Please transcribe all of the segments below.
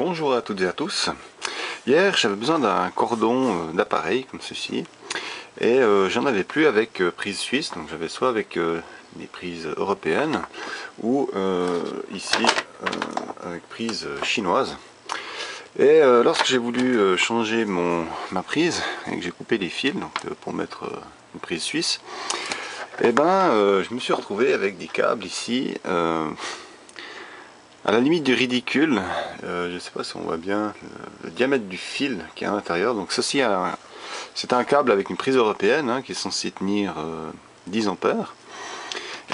Bonjour à toutes et à tous. Hier j'avais besoin d'un cordon d'appareil comme ceci et j'en avais plus avec prise suisse, donc j'avais soit avec des prises européennes ou ici avec prise chinoise. Et lorsque j'ai voulu changer ma prise et que j'ai coupé les fils donc, pour mettre une prise suisse, et je me suis retrouvé avec des câbles ici à la limite du ridicule. Je ne sais pas si on voit bien le diamètre du fil qui est à l'intérieur. Donc ceci, c'est un câble avec une prise européenne qui est censé tenir 10 ampères.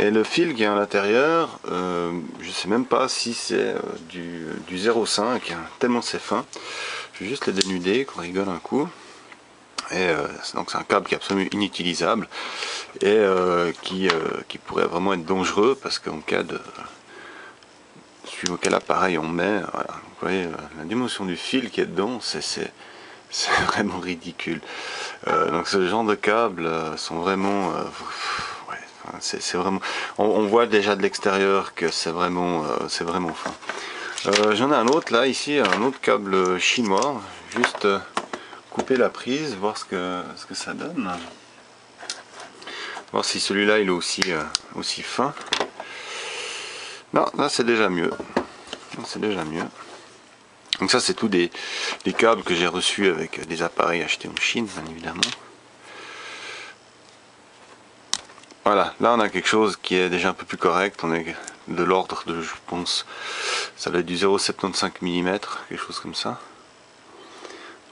Et le fil qui est à l'intérieur, je ne sais même pas si c'est du 0,5, tellement c'est fin. Je vais juste le dénuder, qu'on rigole un coup. Et donc c'est un câble qui est absolument inutilisable et qui pourrait vraiment être dangereux parce qu'en cas de... suivant quel appareil on met, voilà. Vous voyez la dimension du fil qui est dedans, c'est vraiment ridicule. Donc ce genre de câbles sont vraiment... ouais, c'est vraiment... On voit déjà de l'extérieur que c'est vraiment fin. J'en ai un autre là, ici, un autre câble chinois. Juste couper la prise, voir ce que ça donne. Voir si celui-là il est aussi fin. Non, là c'est déjà mieux. C'est déjà mieux. Donc ça c'est tout des câbles que j'ai reçus avec des appareils achetés en Chine, bien évidemment. Voilà, là on a quelque chose qui est déjà un peu plus correct. On est de l'ordre de, je pense, ça va être du 0,75 mm, quelque chose comme ça.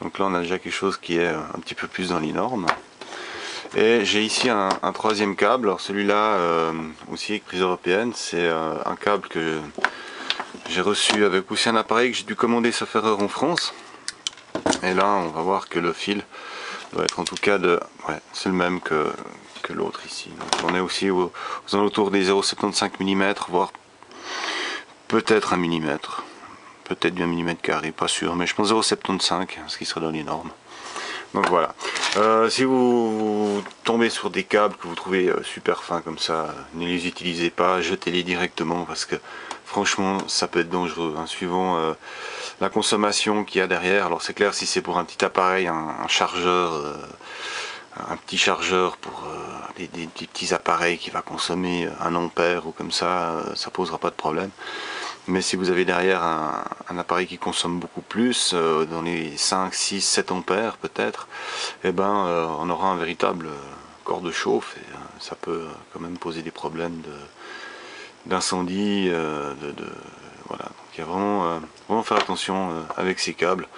Donc là on a déjà quelque chose qui est un petit peu plus dans les normes. Et j'ai ici un troisième câble. Alors celui-là aussi avec prise européenne, c'est un câble que j'ai reçu avec aussi un appareil que j'ai dû commander sauf erreur en France. Et là on va voir que le fil doit être en tout cas de... ouais, c'est le même que l'autre ici. Donc on est aussi aux alentours des 0,75 mm, voire peut-être 1 mm. Peut-être du 1 mm carré, pas sûr, mais je pense 0,75, ce qui serait dans les normes. Donc voilà. Si vous tombez sur des câbles que vous trouvez super fins comme ça, ne les utilisez pas, jetez-les directement parce que franchement ça peut être dangereux, suivant la consommation qu'il y a derrière. Alors c'est clair, si c'est pour un petit appareil, un chargeur, un petit chargeur pour des petits appareils qui va consommer 1 ampère ou comme ça posera pas de problème. Mais si vous avez derrière un appareil qui consomme beaucoup plus, dans les 5, 6, 7 ampères peut-être, on aura un véritable corps de chauffe et ça peut quand même poser des problèmes d'incendie, voilà. Donc il y a vraiment faire attention avec ces câbles.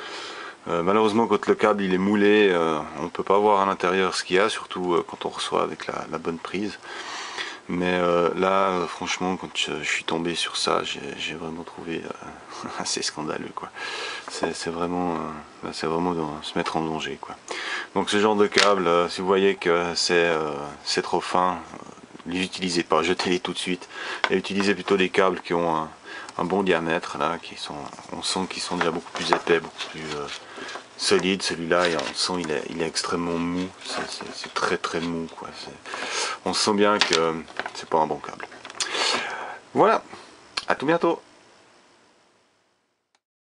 Malheureusement quand le câble il est moulé, on ne peut pas voir à l'intérieur ce qu'il y a, surtout quand on reçoit avec la bonne prise. Mais là, franchement, quand je suis tombé sur ça, j'ai vraiment trouvé assez scandaleux, quoi. C'est vraiment se mettre en danger, quoi. Donc ce genre de câble, si vous voyez que c'est trop fin, ne les utilisez pas, jetez-les tout de suite. Et utilisez plutôt des câbles qui ont un bon diamètre, là, on sent qu'ils sont déjà beaucoup plus épais, beaucoup plus solide. Celui-là, on sent il est extrêmement mou, c'est très mou, quoi. On sent bien que c'est pas un bon câble. Voilà, à tout bientôt.